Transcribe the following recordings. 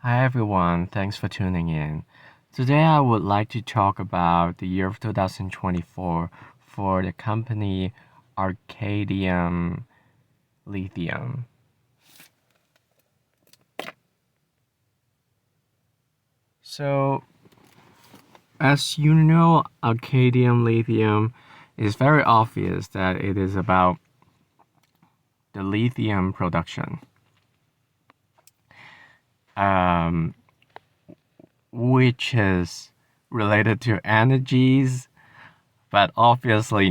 Hi everyone, thanks for tuning in. Today I would like to talk about the year of 2024 for the company Arcadium Lithium. So, as you know, Arcadium Lithium is very obvious that it is about the lithium production, um, which is related to energies, but obviously uh,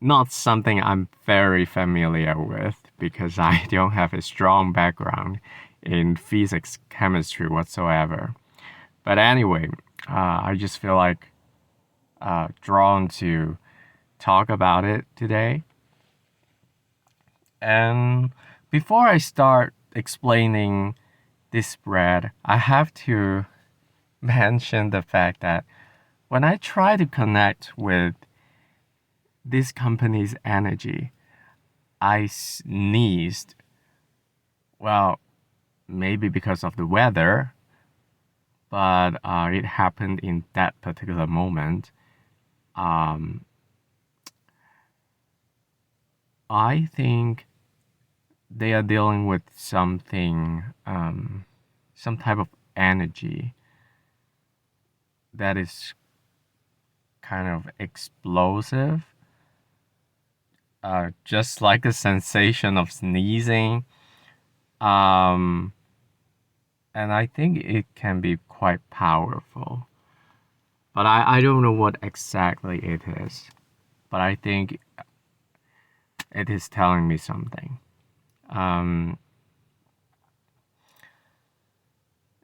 not something I'm very familiar with because I don't have a strong background in physics, chemistry whatsoever. But anyway, I just feel like drawn to talk about it today. And before I start explaining this spread, I have to mention the fact that when I try to connect with this company's energy, I sneezed. Well, maybe because of the weather, but it happened in that particular moment. Um, I think they are dealing with something, some type of energy that is kind of explosive, just like the sensation of sneezing. Um, and I think it can be quite powerful. But I don't know what exactly it is. But I think it is telling me something. Um,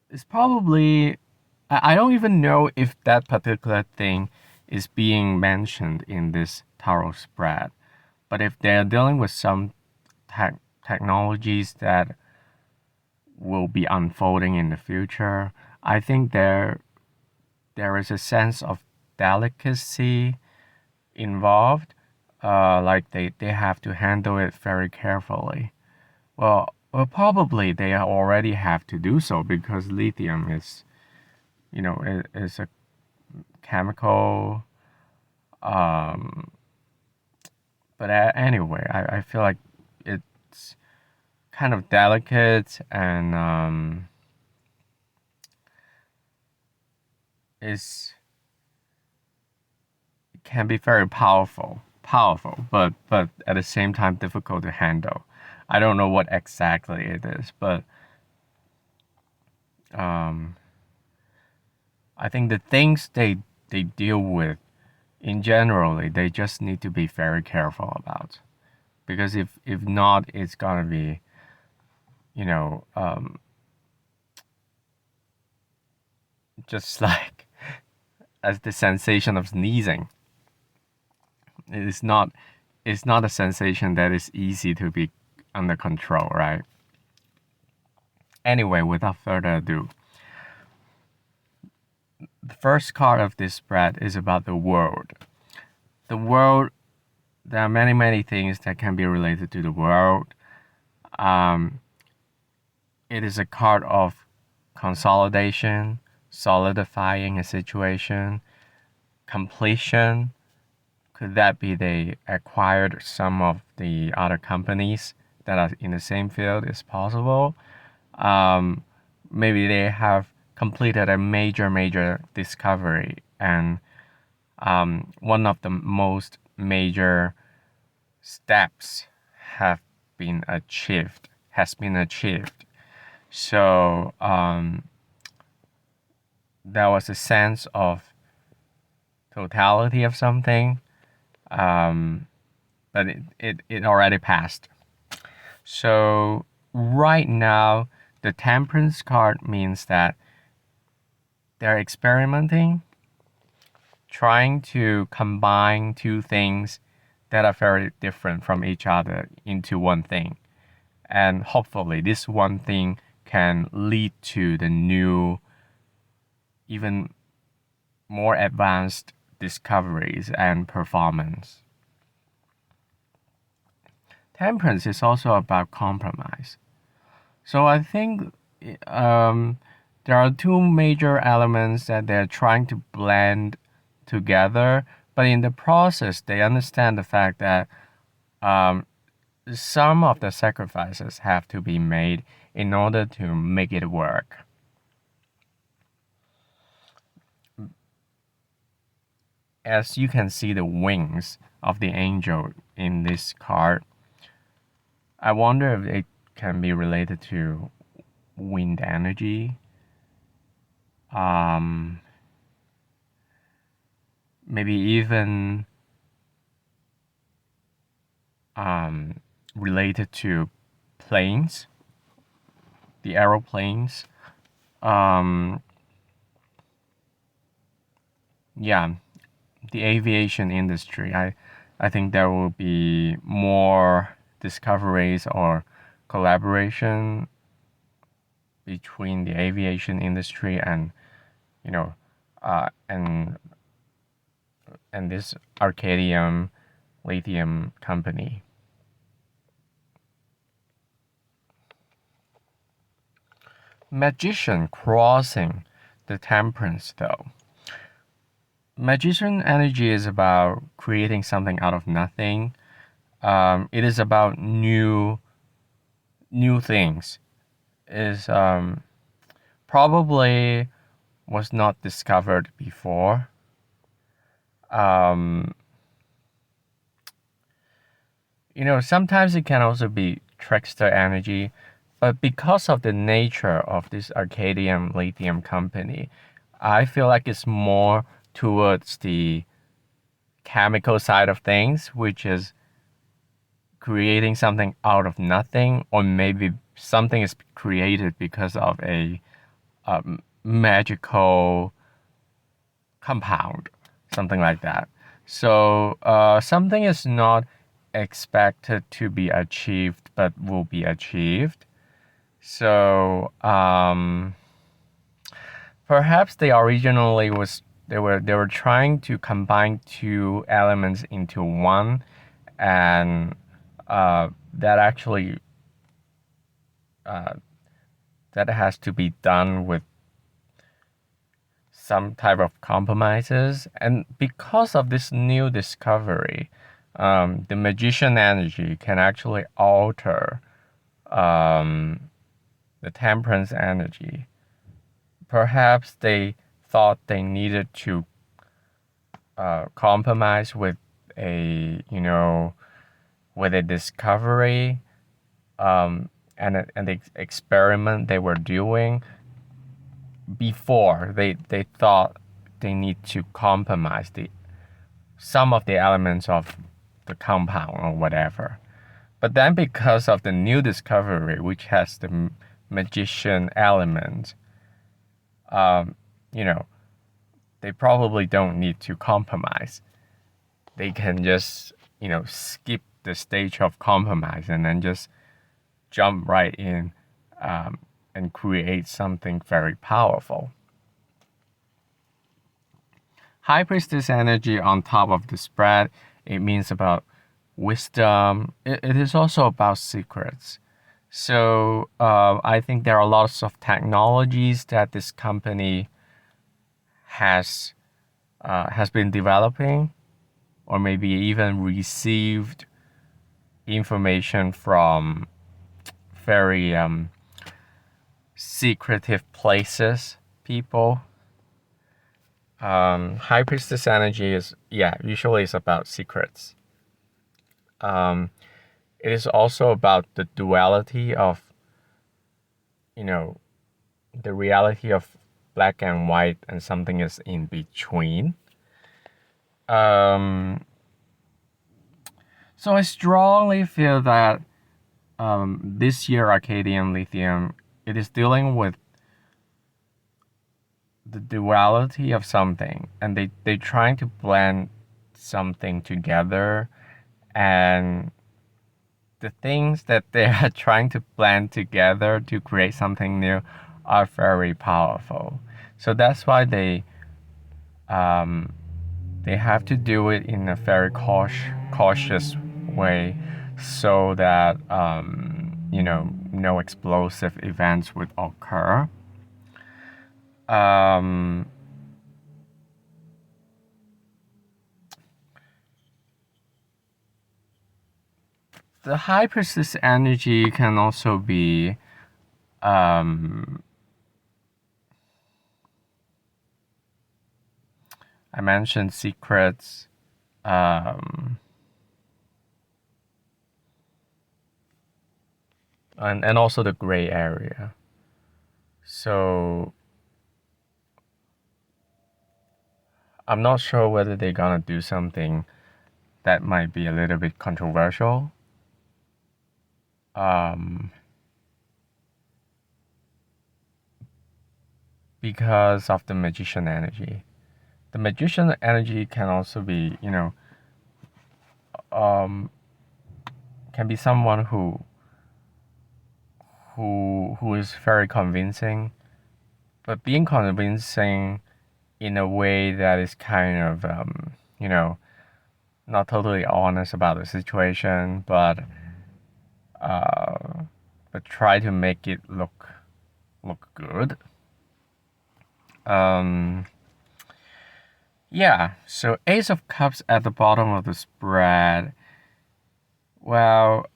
it's probably, I don't even know if that particular thing is being mentioned in this tarot spread. But if they're dealing with some technologies that will be unfolding in the future, I think there is a sense of delicacy involved. Like they have to handle it very carefully. Well, probably they already have to do so because lithium is, is a chemical. Um, but anyway, I feel like it's kind of delicate and is can be very powerful, but at the same time difficult to handle. I don't know what exactly it is, but um, I think the things they deal with in generally they just need to be very careful about because if not, it's gonna be you know just like as the sensation of sneezing. It is not it's not a sensation that is easy to be under control, right? Anyway, without further ado, the first card of this spread is about the world. The world, there are many things that can be related to the world. Um, it is a card of consolidation, solidifying a situation, completion. Could that be they acquired some of the other companies that are in the same field? Is possible. Um, Maybe they have completed a major discovery, and one of the most major steps have been achieved has been achieved. So there was a sense of totality of something, but it already passed. So right now, the temperance card means that they're experimenting, trying to combine two things that are very different from each other into one thing. And hopefully, this one thing can lead to the new, even more advanced discoveries and performance. Temperance is also about compromise. So I think there are two major elements that they're trying to blend together, but in the process, they understand the fact that um, some of the sacrifices have to be made in order to make it work. As you can see the wings of the angel in this card, I wonder if it can be related to wind energy. Um, Maybe even related to planes, the aeroplanes. Um, yeah, the aviation industry. I think there will be more discoveries or collaboration between the aviation industry and you know and this Arcadium Lithium company. Magician crossing the temperance though. Magician energy is about creating something out of nothing. It is about new things. Is probably was not discovered before. Um, Sometimes it can also be trickster energy, but because of the nature of this Arcadium Lithium company, I feel like it's more towards the chemical side of things, which is creating something out of nothing, or maybe something is created because of a magical compound, something like that. So something is not expected to be achieved, but will be achieved. So perhaps they originally was they were trying to combine two elements into one, and that actually that has to be done with some type of compromises. And because of this new discovery, the magician energy can actually alter the temperance energy. Perhaps they thought they needed to compromise with a with a discovery and the experiment they were doing before they thought they need to compromise some of the elements of the compound or whatever. But then because of the new discovery, which has the magician element, um, you know, they probably don't need to compromise. They can just, skip the stage of compromise and then just jump right in and create something very powerful. High Priestess energy on top of the spread, it means about wisdom. It is also about secrets. So I think there are lots of technologies that this company has been developing, or maybe even received information from very secretive places, people. High Priestess energy is usually it's about secrets. It is also about the duality of the reality of black and white, and something is in between. So I strongly feel that this year Arcadium Lithium, it is dealing with the duality of something, and they're trying to blend something together, and the things that they are trying to blend together to create something new are very powerful. So that's why they have to do it in a very cautious way, so that no explosive events would occur. Um, the high persist energy can also be I mentioned secrets, um, and also the gray area. So I'm not sure whether they're gonna do something that might be a little bit controversial. Because of the magician energy. The magician energy can also be, um, can be someone who is very convincing, but being convincing in a way that is kind of, not totally honest about the situation, uh, but try to make it look good. Um, yeah. So Ace of Cups at the bottom of the spread. Well,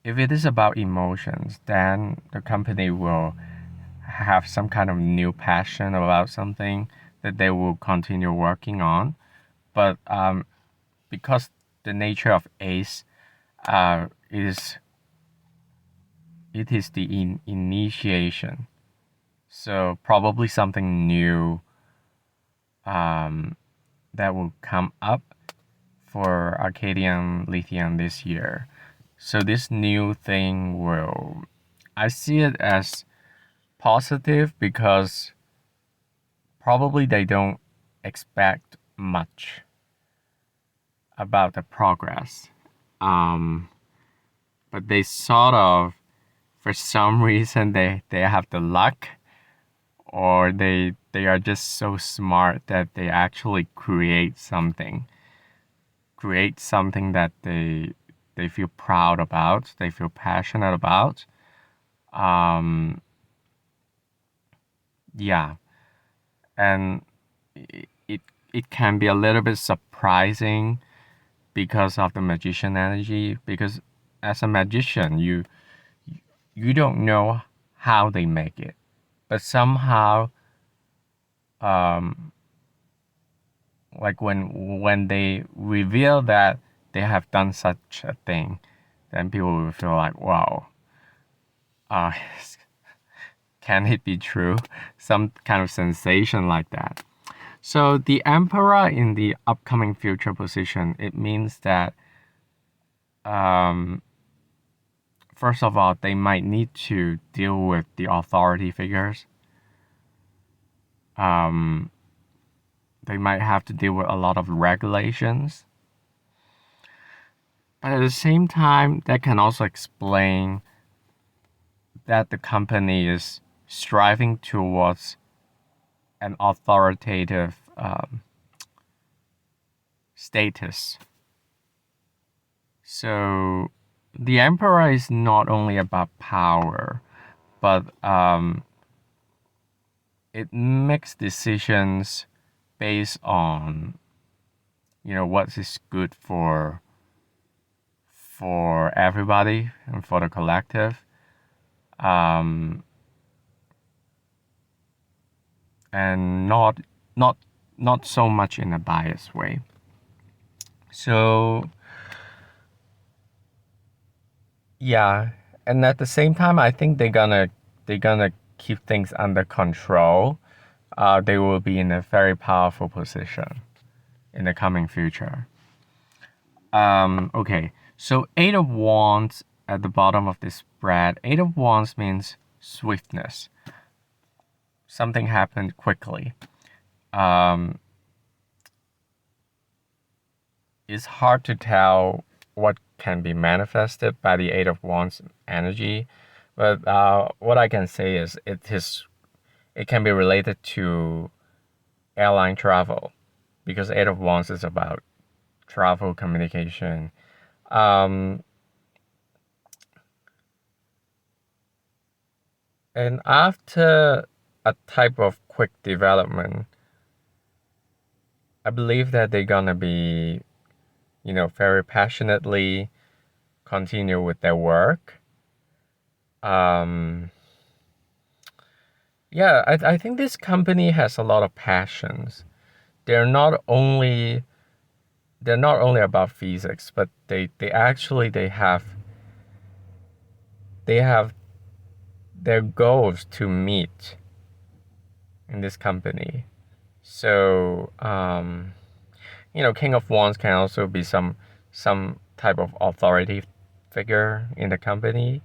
if it is about emotions, then the company will have some kind of new passion about something that they will continue working on. But because the nature of Ace is it is the initiation, so probably something new that will come up for Arcadium Lithium this year. So this new thing will, I see it as positive because probably they don't expect much about the progress. Um, but they sort of, for some reason, they have the luck, or they are just so smart that they actually create something that they feel proud about, they feel passionate about. Um, yeah, and it it can be a little bit surprising because of the magician energy. Because as a magician, you don't know how they make it, but somehow, um, like when they reveal that they have done such a thing, then people will feel like, wow, uh, can it be true? Some kind of sensation like that. So the emperor in the upcoming future position, it means that um, first of all, they might need to deal with the authority figures. Um, they might have to deal with a lot of regulations. But at the same time, that can also explain that the company is striving towards an authoritative status. So the emperor is not only about power, but it makes decisions based on what is good for everybody and for the collective, um, and not not so much in a biased way. So yeah, and at the same time, I think they're gonna keep things under control. They will be in a very powerful position in the coming future. Okay, so Eight of Wands at the bottom of this spread. Eight of Wands means swiftness. Something happened quickly. Um, it's hard to tell what can be manifested by the Eight of Wands energy, but what I can say is it can be related to airline travel, because Eight of Wands is about travel communication. Um, And after a type of quick development, I believe that they're gonna be, very passionately continue with their work. Um, yeah, I think this company has a lot of passions. They're not only they're not only about physics, but they actually they have their goals to meet in this company. So King of Wands can also be some type of authority figure in the company,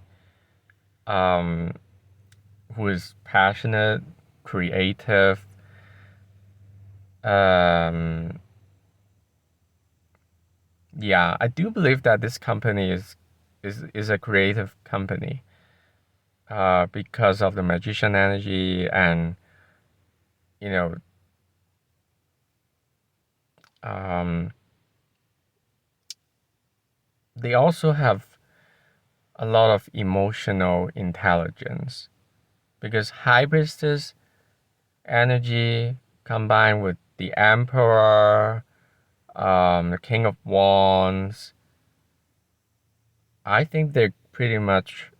um, who is passionate, creative. Um, yeah, I do believe that this company is a creative company, because of the magician energy, and you know um, they also have a lot of emotional intelligence, because high priestess energy combined with the emperor, the king of wands, I think they're pretty much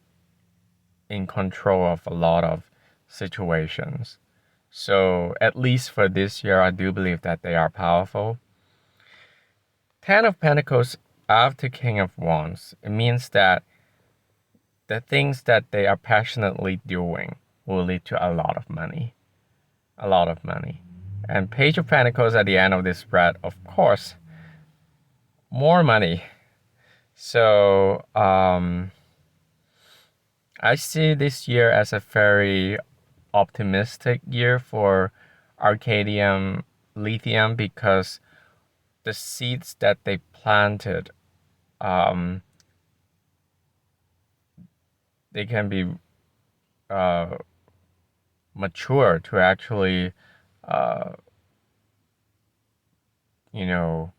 in control of a lot of situations. So at least for this year, I do believe that they are powerful. Ten of Pentacles after King of Wands, it means that the things that they are passionately doing will lead to a lot of money. A lot of money. And Page of Pentacles at the end of this spread, of course, more money. So I see this year as a very optimistic year for Arcadium Lithium, because the seeds that they planted, um, they can be uh, mature to actually, uh, you know,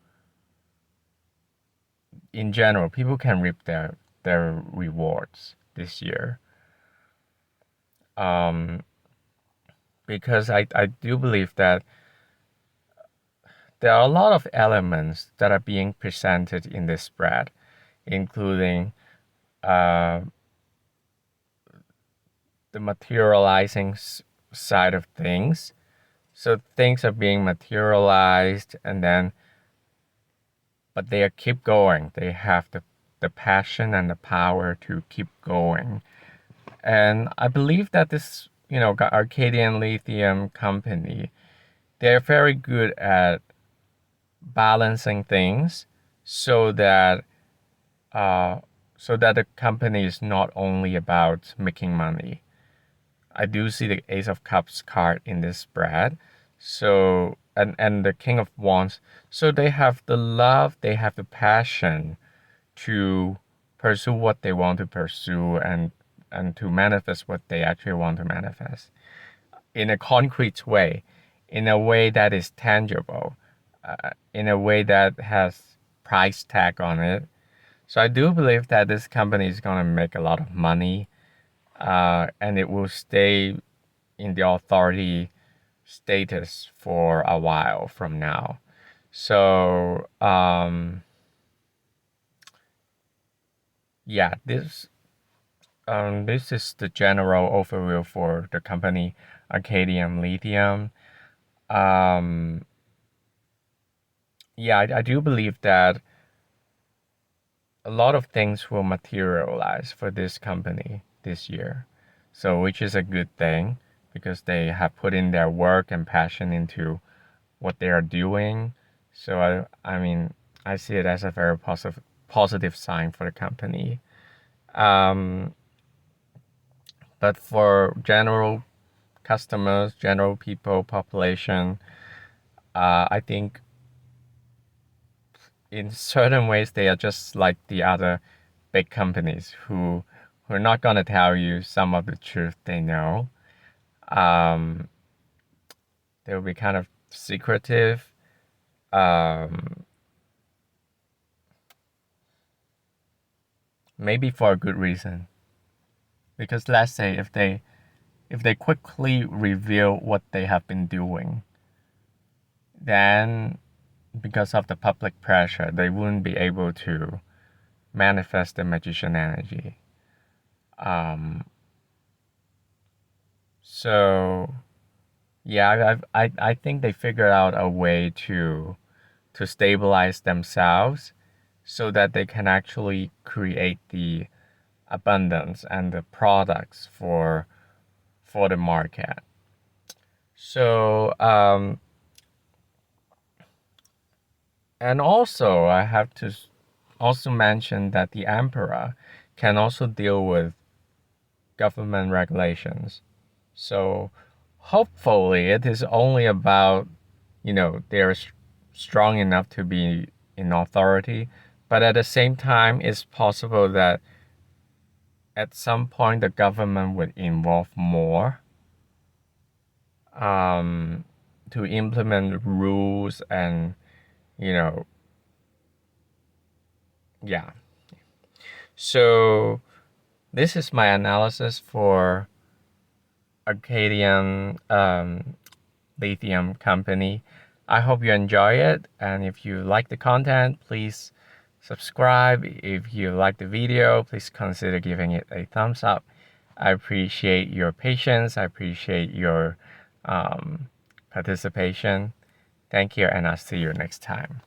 in general, people can reap their rewards this year. Um, because I do believe that there are a lot of elements that are being presented in this spread, including uh, the materializing side of things. So things are being materialized, and then, but they keep going. They have the passion and the power to keep going. And I believe that this, Arcadian Lithium company, they're very good at balancing things, so that the company is not only about making money. I do see the Ace of Cups card in this spread. So, and the King of Wands. So they have the love, they have the passion to pursue what they want to pursue, and to manifest what they actually want to manifest in a concrete way, in a way that is tangible, in a way that has price tag on it. So I do believe that this company is going to make a lot of money, and it will stay in the authority status for a while from now. So yeah, this is the general overview for the company Arcadium Lithium. Um, yeah, I do believe that a lot of things will materialize for this company this year. So, which is a good thing, because they have put in their work and passion into what they are doing. So, I mean, I see it as a very positive sign for the company. Um, but for general customers, general people, population, I think in certain ways they are just like the other big companies who are not gonna tell you some of the truth they know. Um, they will be kind of secretive. Um, Maybe for a good reason. Because let's say if they if they quickly reveal what they have been doing, then because of the public pressure, they wouldn't be able to manifest the magician energy. So yeah, I think they figured out a way to stabilize themselves so that they can actually create the abundance and the products for the market. So and also I have to also mention that the emperor can also deal with government regulations. So hopefully it is only about, they're strong enough to be in authority, but at the same time, it's possible that at some point the government would involve more to implement rules and, yeah. So this is my analysis for Arcadium Lithium company. I hope you enjoy it, and if you like the content, please subscribe. If you like the video, please consider giving it a thumbs up. I appreciate your patience. I appreciate your participation. Thank you, and I'll see you next time.